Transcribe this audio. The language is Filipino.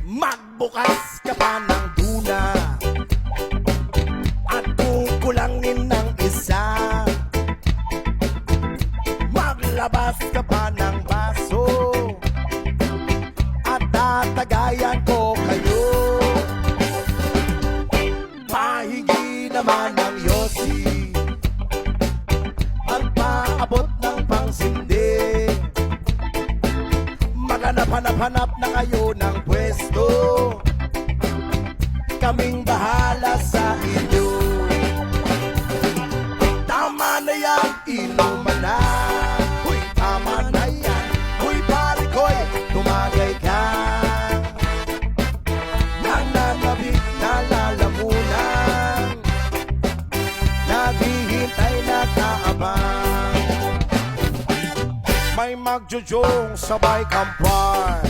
Magbukas ka pa ng tuna at kukulangin ng isa. Maglabas ka pa ng baso at tatagayan ko kayo. Pahingi naman ng yosi at paabot ng pangsindi. Maghanap-hanap na kayo ng pwesto, kaming bahala sa inyo. Tama na yan, inuman na. Uy, tama na yan. Uy, pare ko'y tumagay ka. Nananabik na lalamunan, naghihintay na kaabang. May magjujong sabay kampay,